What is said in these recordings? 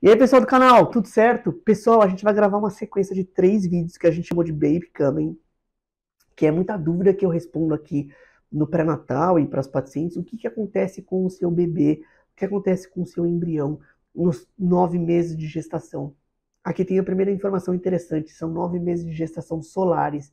E aí, pessoal do canal, tudo certo? Pessoal, a gente vai gravar uma sequência de 3 vídeos que a gente chamou de Baby Coming, que é muita dúvida que eu respondo aqui no pré-natal e para as pacientes, o que acontece com o seu bebê, o que acontece com o seu embrião nos 9 meses de gestação. Aqui tem a primeira informação interessante, são 9 meses de gestação solares,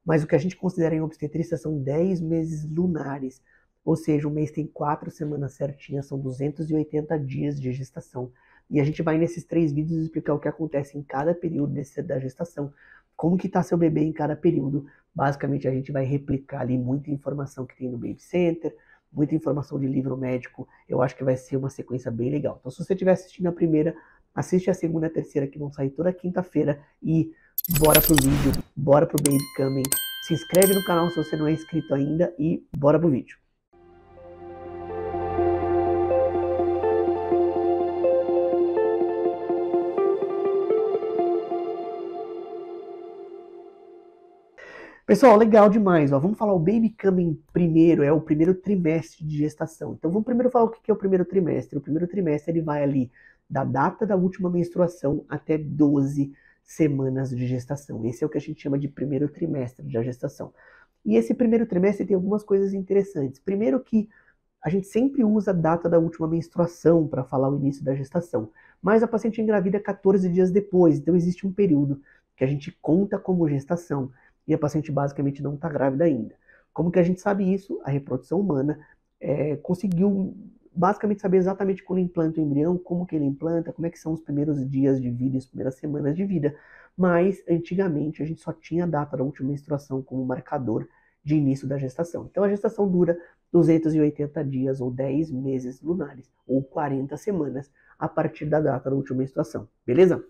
mas o que a gente considera em obstetrícia são 10 meses lunares, ou seja, o mês tem 4 semanas certinhas, são 280 dias de gestação. E a gente vai nesses 3 vídeos explicar o que acontece em cada período da gestação, como que está seu bebê em cada período. Basicamente a gente vai replicar ali muita informação que tem no Baby Center, muita informação de livro médico. Eu acho que vai ser uma sequência bem legal. Então se você estiver assistindo a primeira, assiste a segunda e a terceira que vão sair toda quinta-feira e bora pro vídeo, bora pro Baby Coming. Se inscreve no canal se você não é inscrito ainda e bora pro vídeo. Pessoal, legal demais. Ó. Vamos falar o Baby Coming primeiro, é o primeiro trimestre de gestação. Então vamos primeiro falar o que é o primeiro trimestre. O primeiro trimestre ele vai ali da data da última menstruação até 12 semanas de gestação. Esse é o que a gente chama de primeiro trimestre da gestação. E esse primeiro trimestre tem algumas coisas interessantes. Primeiro que a gente sempre usa a data da última menstruação para falar o início da gestação, mas a paciente engravida 14 dias depois, então existe um período que a gente conta como gestação e a paciente basicamente não está grávida ainda. Como que a gente sabe isso? A reprodução humana conseguiu basicamente saber exatamente quando implanta o embrião, como que ele implanta, como é que são os primeiros dias de vida, as primeiras semanas de vida, mas antigamente a gente só tinha a data da última menstruação como marcador de início da gestação. Então a gestação dura 280 dias ou 10 meses lunares, ou 40 semanas, a partir da data da última menstruação, beleza?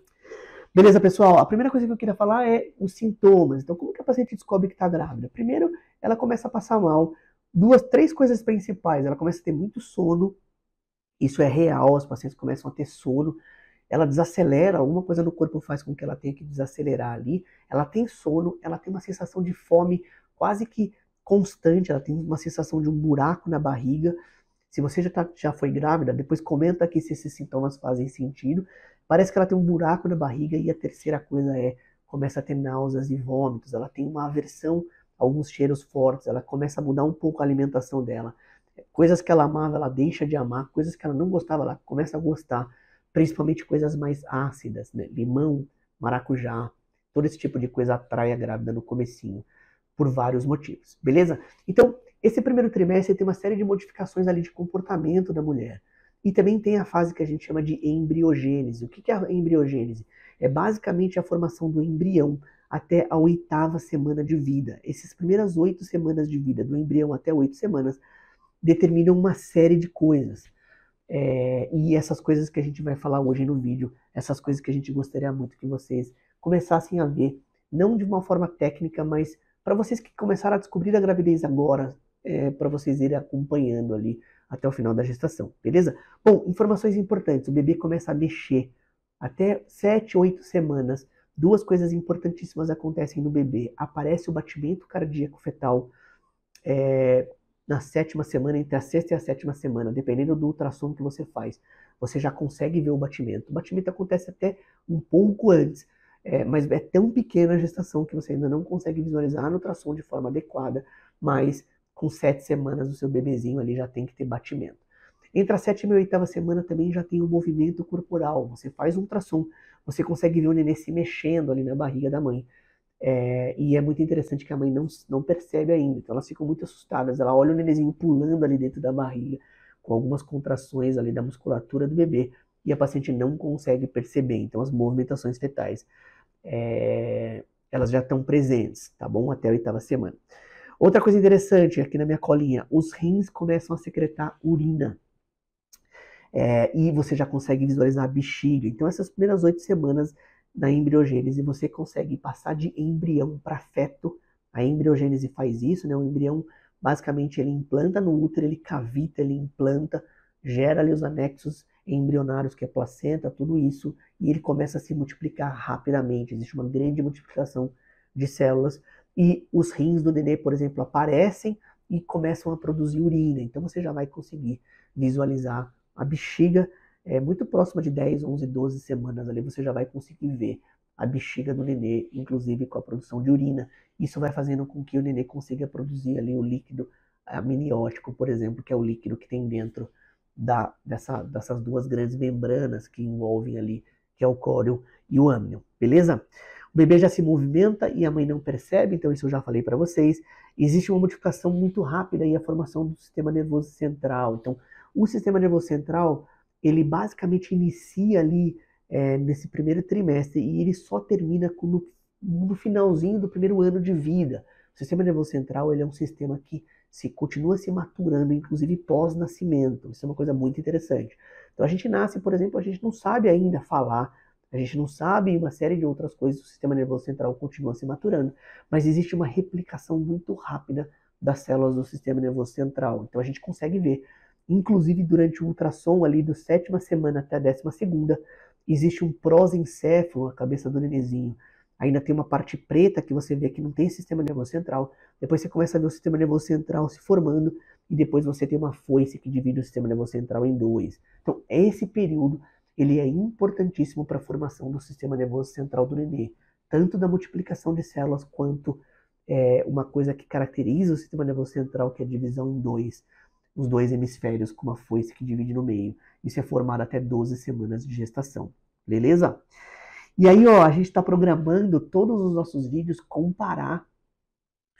Beleza, pessoal? A primeira coisa que eu queria falar é os sintomas. Então, como que a paciente descobre que está grávida? Primeiro, ela começa a passar mal. 3 coisas principais. Ela começa a ter muito sono. Isso é real, as pacientes começam a ter sono. Ela desacelera, alguma coisa no corpo faz com que ela tenha que desacelerar ali. Ela tem sono, ela tem uma sensação de fome quase que constante. Ela tem uma sensação de um buraco na barriga. Se você já foi grávida, depois comenta aqui se esses sintomas fazem sentido. Parece que ela tem um buraco na barriga e a terceira coisa começa a ter náuseas e vômitos. Ela tem uma aversão a alguns cheiros fortes, ela começa a mudar um pouco a alimentação dela. Coisas que ela amava, ela deixa de amar. Coisas que ela não gostava, ela começa a gostar. Principalmente coisas mais ácidas, né? Limão, maracujá, todo esse tipo de coisa atrai a grávida no comecinho, por vários motivos, beleza? Então, esse primeiro trimestre tem uma série de modificações ali de comportamento da mulher. E também tem a fase que a gente chama de embriogênese. O que é a embriogênese? É basicamente a formação do embrião até a 8ª semana de vida. Essas primeiras 8 semanas de vida, do embrião até 8 semanas, determinam uma série de coisas. E essas coisas que a gente vai falar hoje no vídeo, essas coisas que a gente gostaria muito que vocês começassem a ver, não de uma forma técnica, mas para vocês que começaram a descobrir a gravidez agora, para vocês irem acompanhando ali até o final da gestação, beleza? Bom, informações importantes, o bebê começa a mexer até 7, 8 semanas. 2 coisas importantíssimas acontecem no bebê. Aparece o batimento cardíaco fetal na 7ª semana, entre a 6ª e a 7ª semana, dependendo do ultrassom que você faz. Você já consegue ver o batimento. O batimento acontece até um pouco antes, mas é tão pequena a gestação que você ainda não consegue visualizar no ultrassom de forma adequada, mas com 7 semanas o seu bebezinho ali já tem que ter batimento. Entre a 7ª e a 8ª semana também já tem o movimento corporal. Você faz um ultrassom, você consegue ver o nenê se mexendo ali na barriga da mãe. E é muito interessante que a mãe não percebe ainda, então elas ficam muito assustadas. Ela olha o nenenzinho pulando ali dentro da barriga, com algumas contrações ali da musculatura do bebê, e a paciente não consegue perceber. Então as movimentações fetais, elas já estão presentes, tá bom? Até a 8ª semana. Outra coisa interessante, aqui na minha colinha, os rins começam a secretar urina. E você já consegue visualizar a bexiga. Então essas primeiras 8 semanas da embriogênese, você consegue passar de embrião para feto. A embriogênese faz isso, né? O embrião, basicamente, ele implanta no útero, ele cavita, ele implanta, gera ali os anexos embrionários, que é placenta, tudo isso, e ele começa a se multiplicar rapidamente. Existe uma grande multiplicação de células, e os rins do nenê, por exemplo, aparecem e começam a produzir urina. Então você já vai conseguir visualizar a bexiga muito próxima de 10, 11, 12 semanas ali, você já vai conseguir ver a bexiga do nenê, inclusive com a produção de urina. Isso vai fazendo com que o nenê consiga produzir ali o líquido amniótico, por exemplo, que é o líquido que tem dentro dessas duas grandes membranas que envolvem ali, que é o córeo e o âmnion, beleza? O bebê já se movimenta e a mãe não percebe, então isso eu já falei para vocês. Existe uma modificação muito rápida e a formação do sistema nervoso central. Então, o sistema nervoso central, ele basicamente inicia ali nesse primeiro trimestre e ele só termina no finalzinho do primeiro ano de vida. O sistema nervoso central, ele é um sistema que continua se maturando, inclusive pós-nascimento. Isso é uma coisa muito interessante. Então a gente nasce, por exemplo, a gente não sabe ainda falar, a gente não sabe uma série de outras coisas, o sistema nervoso central continua se maturando, mas existe uma replicação muito rápida das células do sistema nervoso central. Então a gente consegue ver, inclusive durante o ultrassom ali do 7ª semana até a 12ª, existe um prosencéfalo, a cabeça do nenenzinho. Ainda tem uma parte preta que você vê que não tem sistema nervoso central. Depois você começa a ver o sistema nervoso central se formando e depois você tem uma foice que divide o sistema nervoso central em dois. Então, esse período ele é importantíssimo para a formação do sistema nervoso central do nenê, tanto da multiplicação de células quanto uma coisa que caracteriza o sistema nervoso central, que é a divisão em dois, os dois hemisférios com uma foice que divide no meio. Isso é formado até 12 semanas de gestação, beleza? E aí, ó, a gente está programando todos os nossos vídeos comparar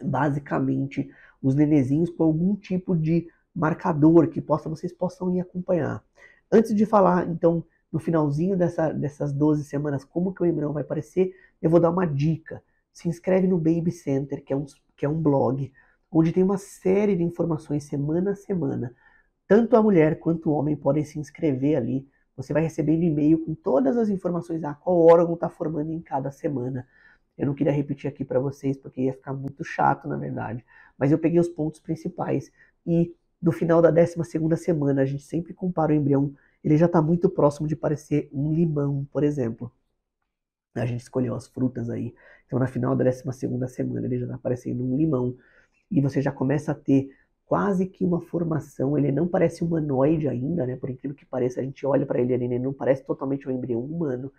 basicamente os nenezinhos com algum tipo de marcador que vocês possam ir acompanhar. Antes de falar, então, no finalzinho dessas 12 semanas, como que o embrião vai aparecer, eu vou dar uma dica. Se inscreve no Baby Center, que é um blog, onde tem uma série de informações semana a semana. Tanto a mulher quanto o homem podem se inscrever ali. Você vai recebendo e-mail com todas as informações, qual órgão está formando em cada semana. Eu não queria repetir aqui para vocês, porque ia ficar muito chato, na verdade. Mas eu peguei os pontos principais. E no final da 12ª semana, a gente sempre compara o embrião. Ele já está muito próximo de parecer um limão, por exemplo. A gente escolheu as frutas aí. Então, na final da 12ª semana, ele já está parecendo um limão. E você já começa a ter quase que uma formação. Ele não parece humanoide ainda, né? Por incrível que pareça, a gente olha para ele ali, ele não parece totalmente um embrião humano,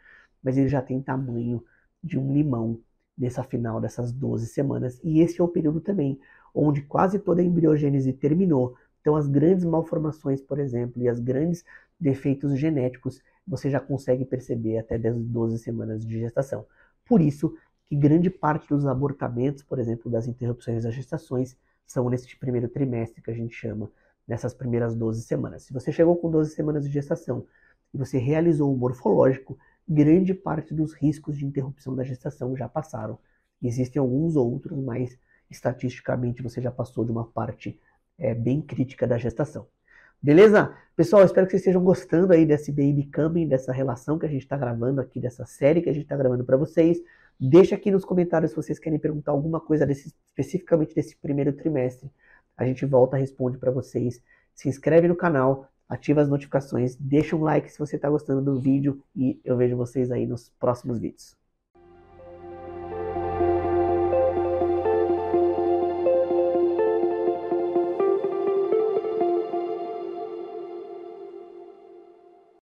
mas ele já tem tamanho de um limão nessa final dessas 12 semanas. E esse é o período também onde quase toda a embriogênese terminou. Então as grandes malformações, por exemplo, e os grandes defeitos genéticos, você já consegue perceber até 12 semanas de gestação. Por isso que grande parte dos abortamentos, por exemplo, das interrupções das gestações, são nesse primeiro trimestre que a gente chama, nessas primeiras 12 semanas. Se você chegou com 12 semanas de gestação e você realizou o morfológico, grande parte dos riscos de interrupção da gestação já passaram. Existem alguns outros, mas estatisticamente você já passou de uma parte bem crítica da gestação. Beleza? Pessoal, espero que vocês estejam gostando aí desse Baby Coming, dessa relação que a gente está gravando aqui, dessa série que a gente está gravando para vocês. Deixa aqui nos comentários se vocês querem perguntar alguma coisa especificamente desse primeiro trimestre. A gente volta e responde para vocês. Se inscreve no canal, ativa as notificações, deixa um like se você está gostando do vídeo e eu vejo vocês aí nos próximos vídeos.